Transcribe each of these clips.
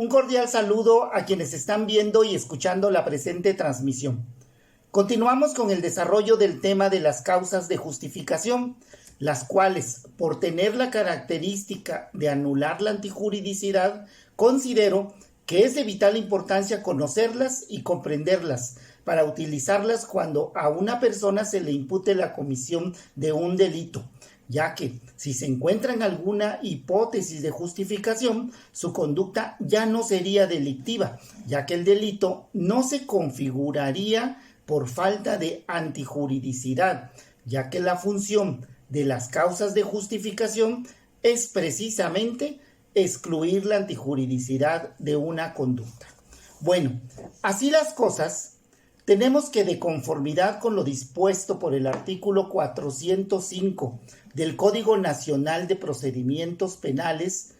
Un cordial saludo a quienes están viendo y escuchando la presente transmisión. Continuamos con el desarrollo del tema de las causas de justificación, las cuales, por tener la característica de anular la antijuridicidad, considero que es de vital importancia conocerlas y comprenderlas para utilizarlas cuando a una persona se le impute la comisión de un delito, ya que si se encuentra en alguna hipótesis de justificación, su conducta ya no sería delictiva, ya que el delito no se configuraría por falta de antijuridicidad, ya que la función de las causas de justificación es precisamente excluir la antijuridicidad de una conducta. Bueno, así las cosas, tenemos que, de conformidad con lo dispuesto por el artículo 405 del Código Nacional de Procedimientos Penales,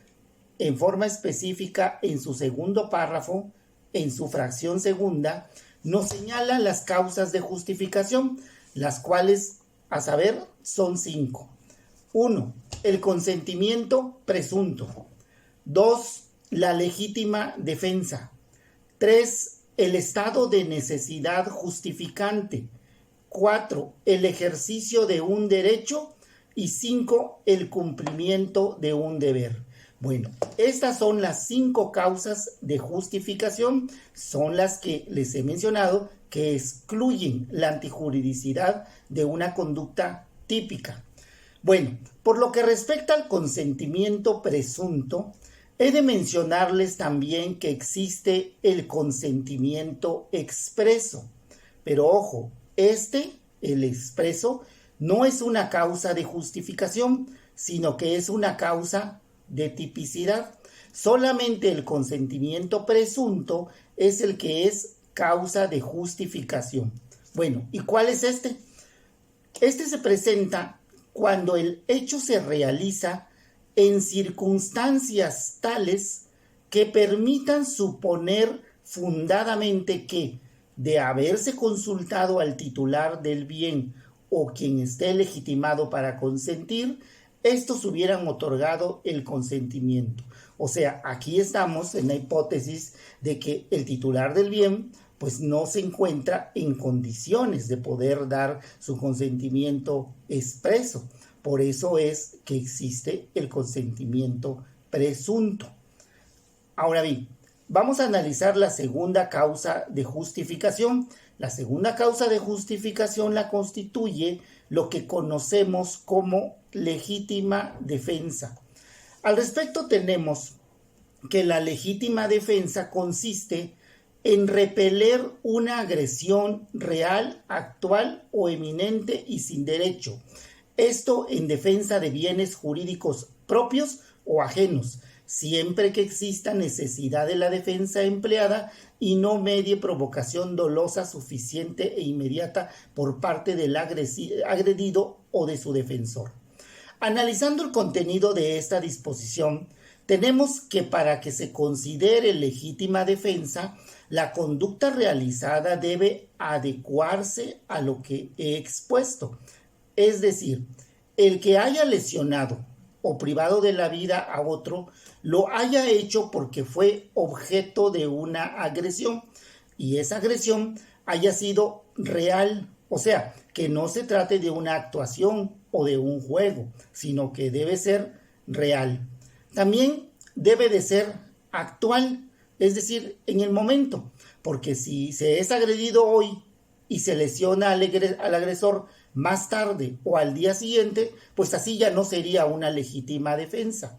en forma específica en su segundo párrafo, en su fracción segunda, nos señala las causas de justificación, las cuales, a saber, son 5. 1. El consentimiento presunto. 2. La legítima defensa. 3. El estado de necesidad justificante. 4. El ejercicio de un derecho. Y 5. El cumplimiento de un deber. Bueno, estas son las 5 causas de justificación, son las que les he mencionado, que excluyen la antijuridicidad de una conducta típica. Bueno, por lo que respecta al consentimiento presunto, he de mencionarles también que existe el consentimiento expreso. Pero ojo, el expreso, no es una causa de justificación, sino que es una causa de tipicidad. Solamente el consentimiento presunto es el que es causa de justificación. Bueno, ¿y cuál es este? Este se presenta cuando el hecho se realiza en circunstancias tales que permitan suponer fundadamente que, de haberse consultado al titular del bien o quien esté legitimado para consentir, estos hubieran otorgado el consentimiento. O sea, aquí estamos en la hipótesis de que el titular del bien pues no se encuentra en condiciones de poder dar su consentimiento expreso. Por eso es que existe el consentimiento presunto. Ahora bien, vamos a analizar la segunda causa de justificación. La segunda causa de justificación la constituye lo que conocemos como legítima defensa. Al respecto tenemos que la legítima defensa consiste en repeler una agresión real, actual o eminente y sin derecho. Esto en defensa de bienes jurídicos propios o ajenos, siempre que exista necesidad de la defensa empleada y no medie provocación dolosa suficiente e inmediata por parte del agredido o de su defensor. Analizando el contenido de esta disposición, tenemos que para que se considere legítima defensa, la conducta realizada debe adecuarse a lo que he expuesto. Es decir, el que haya lesionado o privado de la vida a otro, lo haya hecho porque fue objeto de una agresión y esa agresión haya sido real, o sea, que no se trate de una actuación o de un juego, sino que debe ser real. También debe de ser actual, es decir, en el momento, porque si se es agredido hoy y se lesiona al agresor más tarde o al día siguiente, pues así ya no sería una legítima defensa.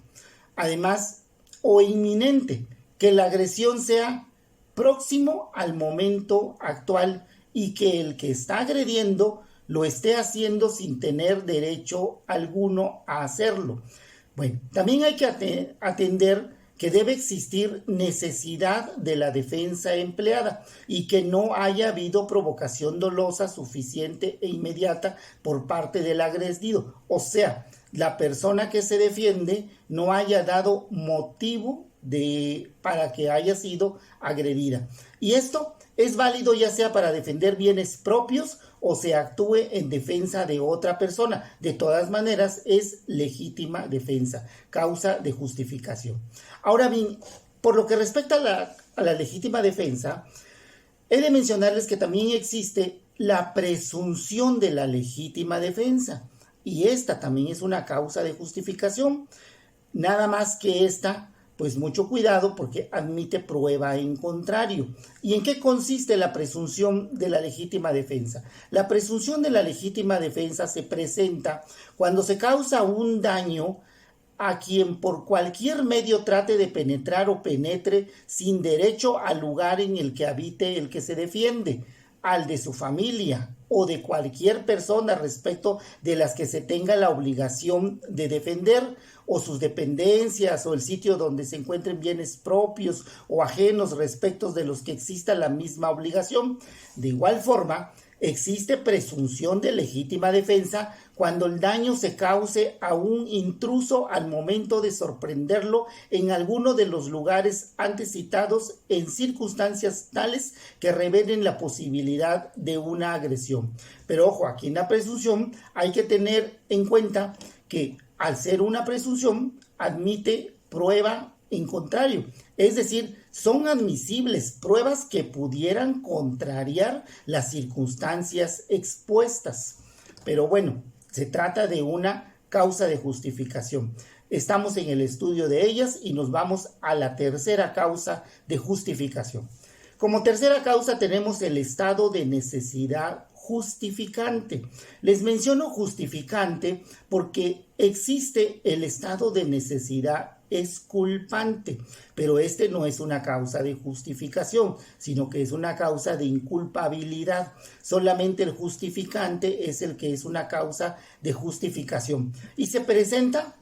Además, o inminente, que la agresión sea próximo al momento actual y que el que está agrediendo lo esté haciendo sin tener derecho alguno a hacerlo. Bueno, también hay que atender que debe existir necesidad de la defensa empleada y que no haya habido provocación dolosa suficiente e inmediata por parte del agredido. O sea, la persona que se defiende no haya dado motivo para que haya sido agredida. Y esto es válido ya sea para defender bienes propios o se actúe en defensa de otra persona. De todas maneras, es legítima defensa, causa de justificación. Ahora bien, Por lo que respecta a la legítima defensa, he de mencionarles que también existe la presunción de la legítima defensa, y esta también es una causa de justificación, nada más que esta, pues mucho cuidado porque admite prueba en contrario. ¿Y en qué consiste la presunción de la legítima defensa? La presunción de la legítima defensa se presenta cuando se causa un daño a quien por cualquier medio trate de penetrar o penetre sin derecho al lugar en el que habite el que se defiende, al de su familia o de cualquier persona respecto de las que se tenga la obligación de defender, o sus dependencias o el sitio donde se encuentren bienes propios o ajenos respecto de los que exista la misma obligación. De igual forma, existe presunción de legítima defensa cuando el daño se cause a un intruso al momento de sorprenderlo en alguno de los lugares antes citados en circunstancias tales que revelen la posibilidad de una agresión. Pero ojo, aquí en la presunción hay que tener en cuenta que al ser una presunción admite prueba en contrario, es decir, son admisibles pruebas que pudieran contrariar las circunstancias expuestas. Pero bueno, se trata de una causa de justificación. Estamos en el estudio de ellas y nos vamos a la tercera causa de justificación. Como tercera causa tenemos el estado de necesidad justificante. Les menciono justificante porque existe el estado de necesidad exculpante, pero este no es una causa de justificación, sino que es una causa de inculpabilidad. Solamente el justificante es el que es una causa de justificación y se presenta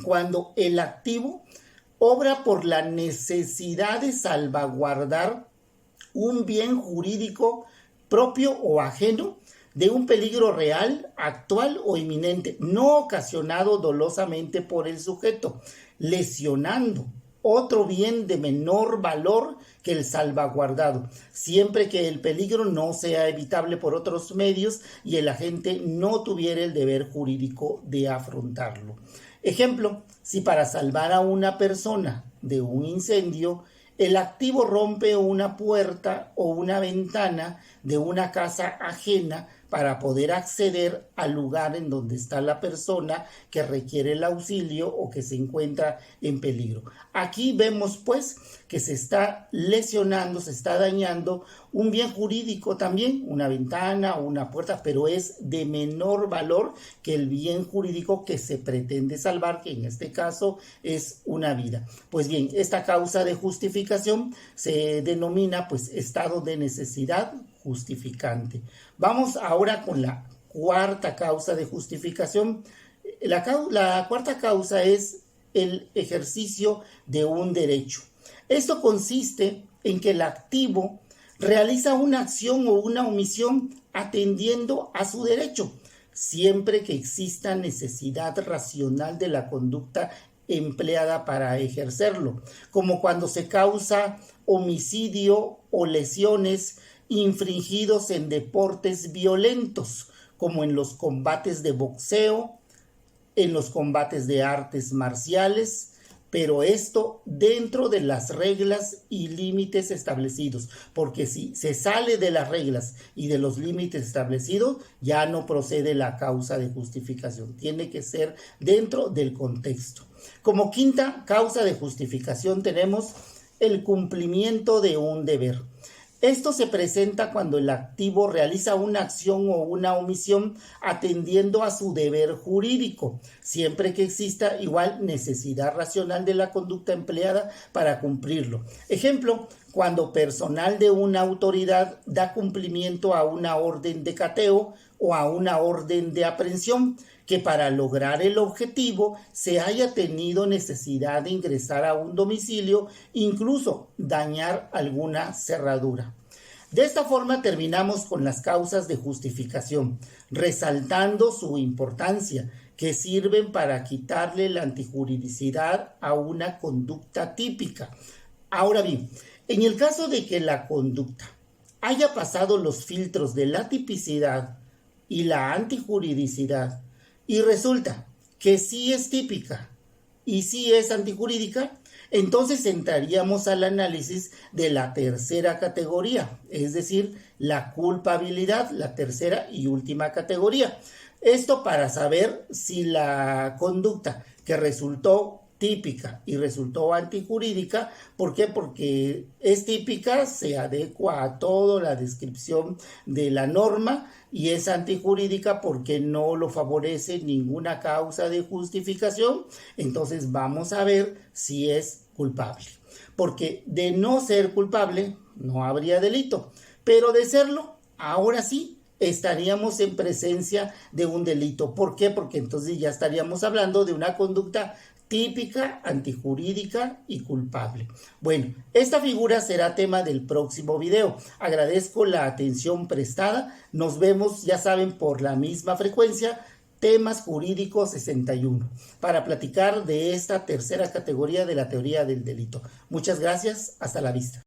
cuando el activo obra por la necesidad de salvaguardar un bien jurídico propio o ajeno de un peligro real, actual o inminente, no ocasionado dolosamente por el sujeto, lesionando otro bien de menor valor que el salvaguardado, siempre que el peligro no sea evitable por otros medios y el agente no tuviera el deber jurídico de afrontarlo. Ejemplo, si para salvar a una persona de un incendio, el activo rompe una puerta o una ventana de una casa ajena para poder acceder al lugar en donde está la persona que requiere el auxilio o que se encuentra en peligro. Aquí vemos pues que se está lesionando, se está dañando un bien jurídico también, una ventana o una puerta, pero es de menor valor que el bien jurídico que se pretende salvar, que en este caso es una vida. Pues bien, esta causa de justificación se denomina pues estado de necesidad justificante. Vamos ahora con la cuarta causa de justificación. La cuarta causa es el ejercicio de un derecho. Esto consiste en que el activo realiza una acción o una omisión atendiendo a su derecho, siempre que exista necesidad racional de la conducta empleada para ejercerlo, como cuando se causa homicidio o lesiones infringidos en deportes violentos, como en los combates de boxeo, en los combates de artes marciales, pero esto dentro de las reglas y límites establecidos, porque si se sale de las reglas y de los límites establecidos, ya no procede la causa de justificación, tiene que ser dentro del contexto. Como quinta causa de justificación tenemos el cumplimiento de un deber. Esto se presenta cuando el activo realiza una acción o una omisión atendiendo a su deber jurídico, siempre que exista igual necesidad racional de la conducta empleada para cumplirlo. Ejemplo, cuando personal de una autoridad da cumplimiento a una orden de cateo o a una orden de aprehensión, que para lograr el objetivo se haya tenido necesidad de ingresar a un domicilio, incluso dañar alguna cerradura. De esta forma terminamos con las causas de justificación, resaltando su importancia, que sirven para quitarle la antijuridicidad a una conducta típica. Ahora bien, en el caso de que la conducta haya pasado los filtros de la tipicidad y la antijuridicidad, y resulta que sí es típica y sí es antijurídica, Entonces entraríamos al análisis de la tercera categoría, es decir, la culpabilidad, la tercera y última categoría. Esto para saber si la conducta que resultó típica y resultó antijurídica. ¿Por qué? Porque es típica, se adecua a toda la descripción de la norma, y es antijurídica porque no lo favorece ninguna causa de justificación. Entonces vamos a ver si es culpable, porque de no ser culpable no habría delito, pero de serlo, ahora sí estaríamos en presencia de un delito. ¿Por qué? Porque entonces ya estaríamos hablando de una conducta típica, antijurídica y culpable. Bueno, esta figura será tema del próximo video. Agradezco la atención prestada. Nos vemos, ya saben, por la misma frecuencia, Temas Jurídicos 61, para platicar de esta tercera categoría de la teoría del delito. Muchas gracias, hasta la vista.